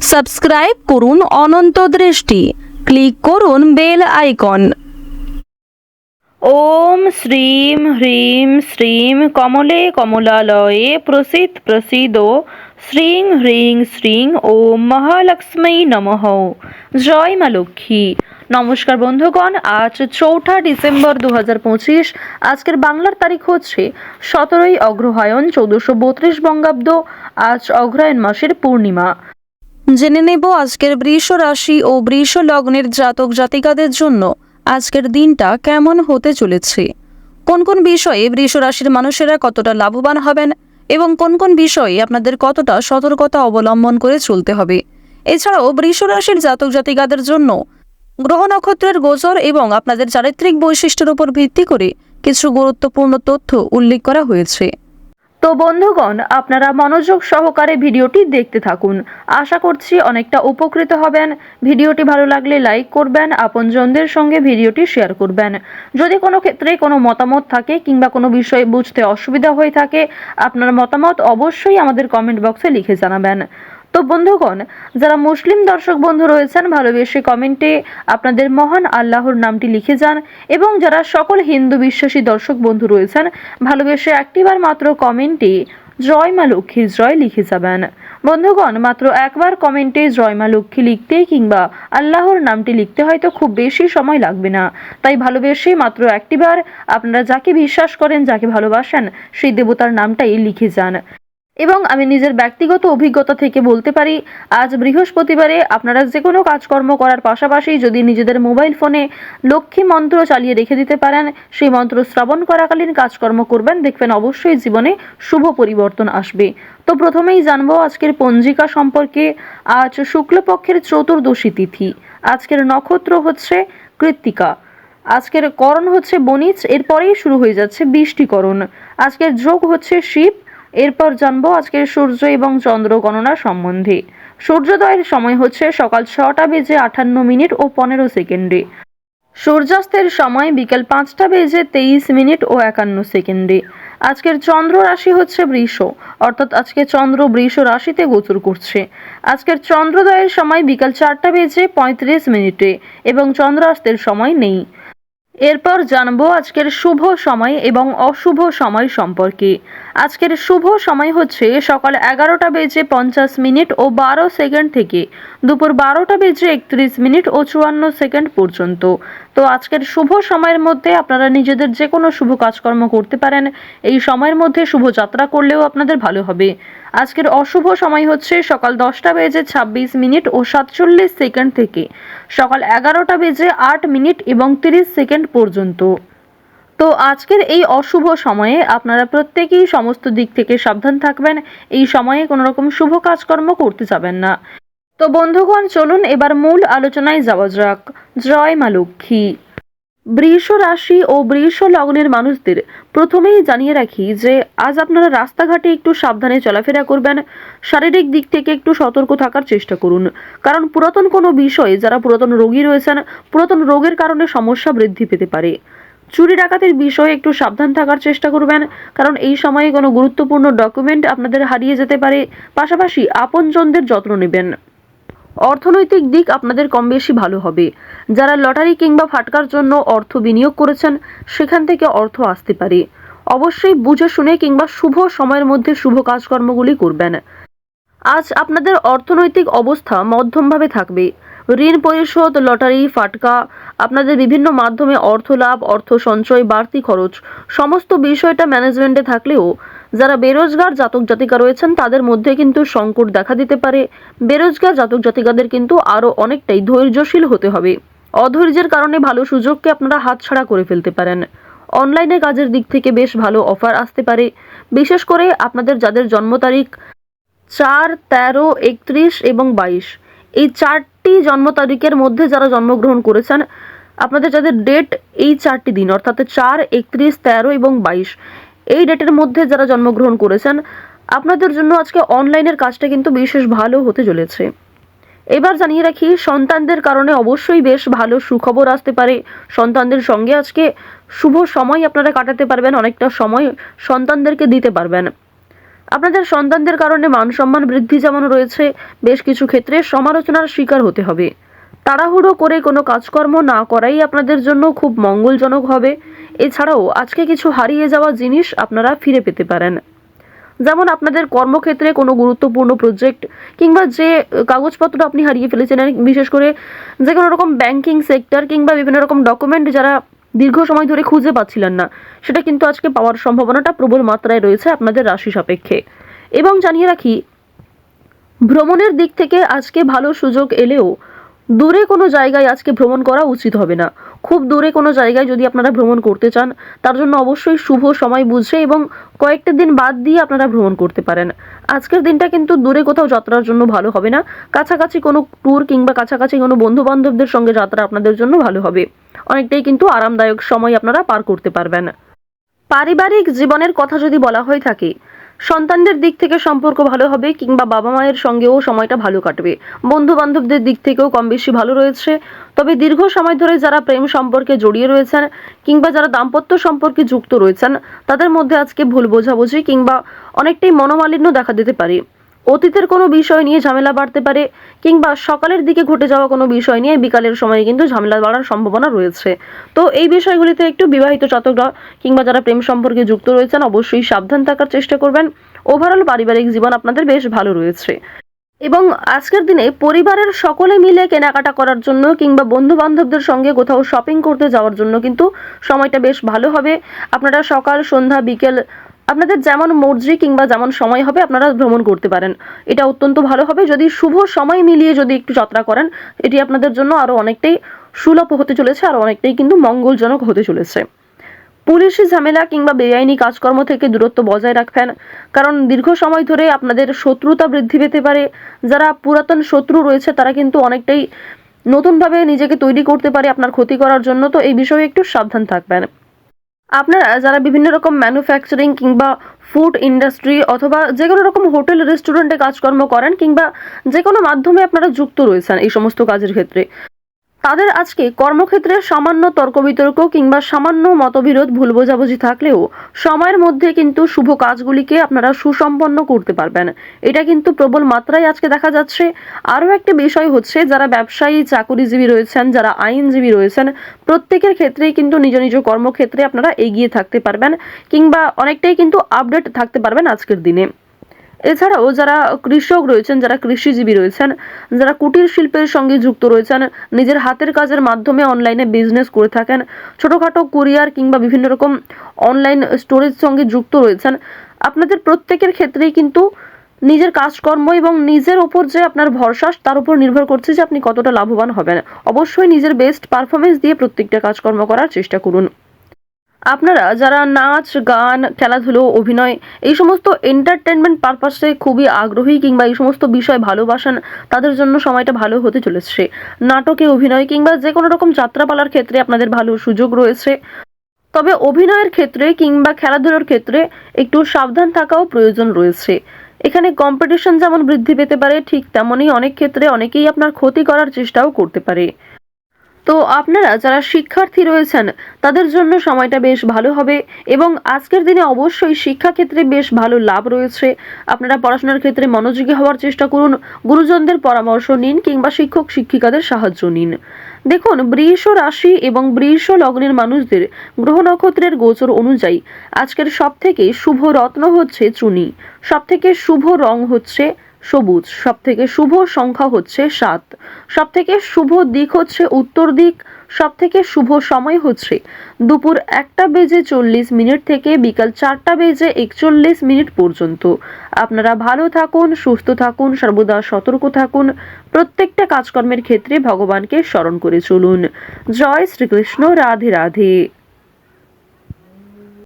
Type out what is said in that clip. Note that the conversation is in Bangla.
সাবস্ক্রাইব করুন অনন্ত দৃষ্টি, ক্লিক করুন বেল আইকন। ওম শ্রীম হ্রিম শ্রীম কমলে কমলালয়ে প্রসীদ প্রসীদো শ্রীং হ্রিং শ্রীং ওম মহালক্ষ্মী নমঃ। জয় মা লক্ষ্মী। নমস্কার বন্ধুগণ, আজ 4 ডিসেম্বর 2025। আজকের বাংলার তারিখ হচ্ছে 17 অগ্রহায়ণ 1432 বঙ্গাব্দ। আজ অগ্রহায়ণ মাসের পূর্ণিমা। জেনে নেব আজকের বৃষ রাশি ও বৃষ লগ্নের জাতক জাতিকাদের জন্য আজকের দিনটা কেমন হতে চলেছে, কোন কোন বিষয়ে বৃষ রাশির মানুষেরা কতটা লাভবান হবেন এবং কোন কোন বিষয়ে আপনাদের কতটা সতর্কতা অবলম্বন করে চলতে হবে। এছাড়াও বৃষ রাশির জাতক জাতিকাদের জন্য গ্রহ নক্ষত্রের গোচর এবং আপনাদের চারিত্রিক বৈশিষ্ট্যের উপর ভিত্তি করে কিছু গুরুত্বপূর্ণ তথ্য উল্লেখ করা হয়েছে। তো বন্ধুগণ, আপনারা মনোযোগ সহকারে ভিডিওটি দেখতে থাকুন। আশা করছি অনেকটা উপকৃত হবেন। ভিডিওটি ভালো লাগলে লাইক করবেন, আপনজনদের সঙ্গে ভিডিওটি শেয়ার করবেন। যদি কোনো ক্ষেত্রে কোনো মতামত থাকে কিংবা কোনো বিষয়ে বুঝতে অসুবিধা হয়ে থাকে, আপনার মতামত অবশ্যই আমাদের কমেন্ট বক্সে লিখে জানাবেন। তো বন্ধুগণ, যারা মুসলিম দর্শক বন্ধু রয়েছেন, ভালোবেসে কমেন্টে আপনাদের মহান আল্লাহর নামটি লিখে যান, এবং যারা সকল হিন্দু বিশ্বাসী দর্শক বন্ধু রয়েছেন, ভালোবেসে একটিবার মাত্র কমেন্টে জয় মা লক্ষ্মীর জয় লিখে যাবেন। বন্ধুগণ, মাত্র একবার কমেন্টে জয় মা লক্ষ্মী লিখতে কিংবা আল্লাহর নামটি লিখতে হয়তো খুব বেশি সময় লাগবে না, তাই ভালোবেসে মাত্র একটিবার আপনারা যাকে বিশ্বাস করেন, যাকে ভালোবাসেন, সেই দেবতার নামটাই লিখে যান। এবং আমি নিজের ব্যক্তিগত অভিজ্ঞতা থেকে বলতে পারি, আজ বৃহস্পতিবারে আপনারা যে কোনো কাজকর্ম করার পাশাপাশি যদি নিজেদের মোবাইল ফোনে লক্ষ্মী মন্ত্র চালিয়ে রেখে দিতে পারেন, সেই মন্ত্র শ্রবণ করাকালীন কাজকর্ম করবেন, দেখবেন অবশ্যই জীবনে শুভ পরিবর্তন আসবে। তো প্রথমেই জানবো আজকের পঞ্জিকা সম্পর্কে। আজ শুক্লপক্ষের চতুর্দশী তিথি। আজকের নক্ষত্র হচ্ছে কৃত্তিকা। আজকের করণ হচ্ছে বণিজ, এরপরেই শুরু হয়ে যাচ্ছে বৃষ্টিকরণ। আজকের যোগ হচ্ছে শিব। এরপর জানবো আজকের সূর্য এবং চন্দ্র গণনা সম্বন্ধে। সূর্যোদয়ের সময় হচ্ছে সকাল 6টা বেজে 58 মিনিট ও 15 সেকেন্ডে। সূর্যাস্তের সময় বিকেল 5টা বেজে 23 মিনিট ও 51 সেকেন্ডে। আজকের চন্দ্র রাশি হচ্ছে বৃষ, অর্থাৎ আজকে চন্দ্র বৃষ রাশিতে গোচর করছে। আজকের চন্দ্রোদয়ের সময় বিকাল 4টা বেজে 35 মিনিটে এবং চন্দ্রাস্তের সময় নেই। এরপর জানবো আজকের শুভ সময় এবং অশুভ সময় সম্পর্কে। আজকের শুভ সময় হচ্ছে সকাল 11টা বেজে 50 মিনিট ও 12 সেকেন্ড থেকে দুপুর 12টা বেজে 31 মিনিট ও 54 সেকেন্ড পর্যন্ত। তো আজকের শুভ সময়ের মধ্যে আপনারা নিজেদের যে কোনো শুভ কাজকর্ম করতে পারেন। এই সময়ের মধ্যে শুভ যাত্রা করলেও আপনাদের ভালো হবে। আজকের অশুভ সময় হচ্ছে সকাল 10টা বেজে 26 মিনিট ও 47 সেকেন্ড থেকে সকাল 11টা বেজে 8 মিনিট এবং 30 সেকেন্ড পর্যন্ত। তো আজকের এই অশুভ সময়ে আপনারা প্রত্যেকেই সমস্ত দিক থেকে সাবধান থাকবেন। এই সময়ে কোনো রকম শুভ কাজকর্ম করতে যাবেন না। তো বন্ধুগণ, চলুন এবার মূল আলোচনায় যাওয়া যাক। জয় মা লক্ষ্মী। বৃষ রাশি ও বৃষ লগ্নের মানুষদের প্রথমেই জানিয়ে রাখি যে আজ আপনারা রাস্তাঘাটে একটু সাবধানে চলাফেরা করবেন। শারীরিক দিক থেকে একটু সতর্ক থাকার চেষ্টা করুন, কারণ পুরাতন কোনো বিষয়ে যারা পুরাতন রোগী রয়েছেন, পুরাতন রোগের কারণে সমস্যা বৃদ্ধি পেতে পারে। চুরি ডাকাতির বিষয়ে একটু সাবধান থাকার চেষ্টা করবেন, কারণ এই সময়ে কোনো গুরুত্বপূর্ণ ডকুমেন্ট আপনাদের হারিয়ে যেতে পারে। পাশাপাশি আপনজনদের যত্ন নেবেন। অর্থনৈতিক দিক আপনাদের কম বেশি ভালো হবে। যারা লটারি কিংবা ফাটকার জন্য অর্থ বিনিয়োগ করেছেন, সেখান থেকে অর্থ আসতে পারে। অবশ্যই বুঝে শুনে কিংবা শুভ সময়ের মধ্যে শুভ কাজকর্মগুলি করবেন। আজ আপনাদের অর্থনৈতিক অবস্থা মধ্যমভাবে থাকবে। ঋণ পরিশোধ, লটারি, ফাটকা, আপনাদের বিভিন্ন মাধ্যমে অর্থ লাভ, অর্থ সঞ্চয়, বাড়তি খরচ, সমস্ত বিষয়টা ম্যানেজমেন্টে থাকলেও যারা বেরোজগার জাতক জাতিকা রয়েছেন তাদের মধ্যে কিন্তু সংকট দেখা দিতে পারে। বেরোজগার জাতক জাতিকাদের কিন্তু আরও অনেকটাই ধৈর্যশীল হতে হবে। অধৈর্যের কারণে ভালো সুযোগকে আপনারা হাতছাড়া করে ফেলতে পারেন। অনলাইনে কাজের দিক থেকে বেশ ভালো অফার আসতে পারে। বিশেষ করে আপনাদের যাদের জন্ম তারিখ 4, 13, 31 এবং 22, এই 4টি জন্ম তারিখের মধ্যে যারা জন্মগ্রহণ করেছেন, আপনাদের যাদের ডেট এই 4টি দিন অর্থাৎ 4, 31, 13 এবং 22, এই ডেটের মধ্যে যারা জন্মগ্রহণ করেছেন, আপনাদের জন্য আজকে অনলাইনের কাজটা কিন্তু বিশেষ ভালো হতে চলেছে। এবার জানিয়ে রাখি, সন্তানদের কারণে অবশ্যই বেশ ভালো সুখবর আসতে পারে। সন্তানদের সঙ্গে আজকে শুভ সময় আপনারা কাটাতে পারবেন, অনেকটা সময় সন্তানদেরকে দিতে পারবেন। আপনাদের সন্তানদের কারণে মান সম্মান বৃদ্ধি যেমন রয়েছে, বেশ কিছু ক্ষেত্রে সমালোচনার শিকার হতে হবে। তাড়াহুড়ো করে কোনো কাজকর্ম না করাই আপনাদের জন্য খুব মঙ্গলজনক হবে। এছাড়াও আজকে কিছু হারিয়ে যাওয়া জিনিস আপনারা ফিরে পেতে পারেন। যেমন আপনাদের কর্মক্ষেত্রে কোনো গুরুত্বপূর্ণ প্রজেক্ট কিংবা যে কাগজপত্র আপনি হারিয়ে ফেলেছেন, বিশেষ করে যে কোনো রকম ব্যাংকিং সেক্টর কিংবা বিভিন্ন রকম ডকুমেন্ট যারা দীর্ঘ সময় ধরে খুঁজে পাচ্ছিলেন না, সেটা কিন্তু আজকে পাওয়ার সম্ভাবনাটা প্রবল মাত্রায় রয়েছে আপনাদের রাশি সাপেক্ষে। এবং জানিয়ে রাখি, ভ্রমণের দিক থেকে আজকে ভালো সুযোগ এলেও দূরে কোনো জায়গায় আজকে ভ্রমণ করা উচিত হবে না। খুব দূরে কোনো জায়গায় যদি আপনারা ভ্রমণ করতে চান, তার জন্য অবশ্যই শুভ সময় বুঝে এবং কয়েকটা দিন বাদ দিয়ে আপনারা ভ্রমণ করতে পারেন। আজকের দিনটা কিন্তু দূরে কোথাও যাত্রার জন্য ভালো হবে না। কাছাকাছি কোনো ট্যুর কিংবা কাছাকাছি কোনো বন্ধু বান্ধবদের সঙ্গে যাত্রা আপনাদের জন্য ভালো হবে। অনেকটাই কিন্তু আরামদায়ক সময় আপনারা পার করতে পারবেন। পারিবারিক জীবনের কথা যদি বলা হয়ে থাকে, সন্তানদের দিক থেকে সম্পর্ক ভালো হবে কিংবা বাবা মায়ের সঙ্গেও সময়টা ভালো কাটবে। বন্ধু বান্ধবদের দিক থেকেও কম বেশি ভালো রয়েছে। তবে দীর্ঘ সময় ধরে যারা প্রেম সম্পর্কে জড়িয়ে রয়েছেন কিংবা যারা দাম্পত্য সম্পর্কে যুক্ত রয়েছেন, তাদের মধ্যে আজকে ভুল বোঝাবুঝি কিংবা অনেকটাই মনোমালিন্য দেখা দিতে পারে। অতীতের কোনো বিষয় নিয়ে ঝামেলা বাড়তে পারে কিংবা সকালের দিকে ঘটে যাওয়া কোনো বিষয় নিয়ে বিকালের সময়ে কিন্তু ঝামেলা বাড়ার সম্ভাবনা রয়েছে। তো এই বিষয়গুলিতে একটু বিবাহিত জাতকরা কিংবা যারা প্রেম সম্পর্কে যুক্ত রয়েছেন অবশ্যই সাবধান থাকার চেষ্টা করবেন। ওভারঅল পারিবারিক জীবন আপনাদের বেশ ভালো রয়েছে। এবং আজকের দিনে পরিবারের সকলে মিলে কেনাকাটা করার জন্য কিংবা বন্ধু বান্ধবদের সঙ্গে কোথাও শপিং করতে যাওয়ার জন্য কিন্তু সময়টা বেশ ভালো হবে। আপনারা সকাল সন্ধ্যা বিকেল আপনাদের যেমন মর্জি কিংবা যেমন সময় হবে আপনারা ভ্রমণ করতে পারেন। এটা অত্যন্ত ভালো হবে। যদি শুভ সময় মিলিয়ে যদি একটু যাত্রা করেন, এটি আপনাদের জন্য আরো অনেকটাই সুলভ হতে চলেছে, আর অনেকটাই কিন্তু মঙ্গলজনক হতে চলেছে। পুলিশি ঝামেলা কিংবা বেআইনি কাজকর্ম থেকে দূরত্ব বজায় রাখবেন, কারণ দীর্ঘ সময় ধরে আপনাদের শত্রুতা বৃদ্ধি পেতে পারে। যারা পুরাতন শত্রু রয়েছে তারা কিন্তু অনেকটাই নতুনভাবে নিজেকে তৈরি করতে পারে আপনার ক্ষতি করার জন্য। তো এই বিষয়ে একটু সাবধান থাকবেন। আপনারা যারা বিভিন্ন রকম ম্যানুফ্যাকচারিং কিংবা ফুড ইন্ডাস্ট্রি অথবা যে কোনো রকম হোটেল রেস্টুরেন্টে কাজকর্ম করেন কিংবা যে কোনো মাধ্যমে আপনারা যুক্ত রয়েছেন এই সমস্ত কাজের ক্ষেত্রে, তাদের আজকে কর্মক্ষেত্রে সামান্য তর্ক বিতর্ক কিংবা সামান্য মতবিরোধ ভুল বোঝাবুঝি থাকলেও সময়ের মধ্যে কিন্তু শুভ কাজগুলিকে আপনারা সুসম্পন্ন করতে পারবেন। এটা কিন্তু প্রবল মাত্রায় আজকে দেখা যাচ্ছে। আরও একটা বিষয় হচ্ছে, যারা ব্যবসায়ী চাকুরিজীবী রয়েছেন, যারা আইনজীবী রয়েছেন, প্রত্যেকের ক্ষেত্রেই কিন্তু নিজ নিজ কর্মক্ষেত্রে আপনারা এগিয়ে থাকতে পারবেন কিংবা অনেকটাই কিন্তু আপডেট থাকতে পারবেন আজকের দিনে। এছাড়াও যারা কৃষক রয়েছেন, যারা কৃষিজীবী রয়েছেন, যারা কুটির শিল্পের সঙ্গে যুক্ত রয়েছেন, নিজের হাতের কাজের মাধ্যমে অনলাইনে বিজনেস করে থাকেন, ছোটোখাটো কুরিয়ার কিংবা বিভিন্ন রকম অনলাইন স্টোরেজ সঙ্গে যুক্ত রয়েছেন, আপনাদের প্রত্যেকের ক্ষেত্রেই কিন্তু নিজের কাজকর্ম এবং নিজের ওপর যে আপনার ভরসা তার উপর নির্ভর করছে যে আপনি কতটা লাভবান হবেন। অবশ্যই নিজের বেস্ট পারফরমেন্স দিয়ে প্রত্যেকটা কাজকর্ম করার চেষ্টা করুন। আপনারা যারা নাচ গান খেলাধুলো অভিনয় এই সমস্ত এন্টারটেনমেন্ট পারপাসে খুবই আগ্রহী কিংবা এই সমস্ত বিষয় ভালোবাসেন, তাদের জন্য সময়টা ভালো হতে চলেছে। নাটকে অভিনয় কিংবা যে কোনো রকম যাত্রাপালার ক্ষেত্রে আপনাদের ভালো সুযোগ রয়েছে। তবে অভিনয়ের ক্ষেত্রে কিংবা খেলাধুলোর ক্ষেত্রে একটু সাবধান থাকাও প্রয়োজন রয়েছে। এখানে কম্পিটিশন যেমন বৃদ্ধি পেতে পারে, ঠিক তেমনই অনেক ক্ষেত্রে অনেকেই আপনার ক্ষতি করার চেষ্টাও করতে পারে। তো আপনারা যারা শিক্ষার্থী রয়েছেন তাদের জন্য সময়টা বেশ ভালো হবে এবং আজকের দিনে অবশ্যই শিক্ষাক্ষেত্রে বেশ ভালো লাভ রয়েছে। আপনারা পড়াশোনার ক্ষেত্রে মনোযোগী হওয়ার চেষ্টা করুন, গুরুজনদের পরামর্শ নিন কিংবা শিক্ষক শিক্ষিকাদের সাহায্য নিন। দেখুন, বৃষ রাশি এবং বৃষ লগ্নের মানুষদের গ্রহ নক্ষত্রের গোচর অনুযায়ী আজকের সবথেকে শুভ রত্ন হচ্ছে চুনি, সবথেকে শুভ রং হচ্ছে সবুজ, সবথেকে শুভ সংখ্যা হচ্ছে 7, সবথেকে শুভ দিক হচ্ছে উত্তর দিক, সবথেকে শুভ সময় হচ্ছে দুপুর 1:40 থেকে বিকাল 4:41 পর্যন্ত। আপনারা ভালো থাকুন, সুস্থ থাকুন, সর্বদা সতর্ক থাকুন, প্রত্যেকটা কাজকর্মের ক্ষেত্রে ভগবানকে স্মরণ করে চলুন। জয় শ্রীকৃষ্ণ। রাধে রাধে।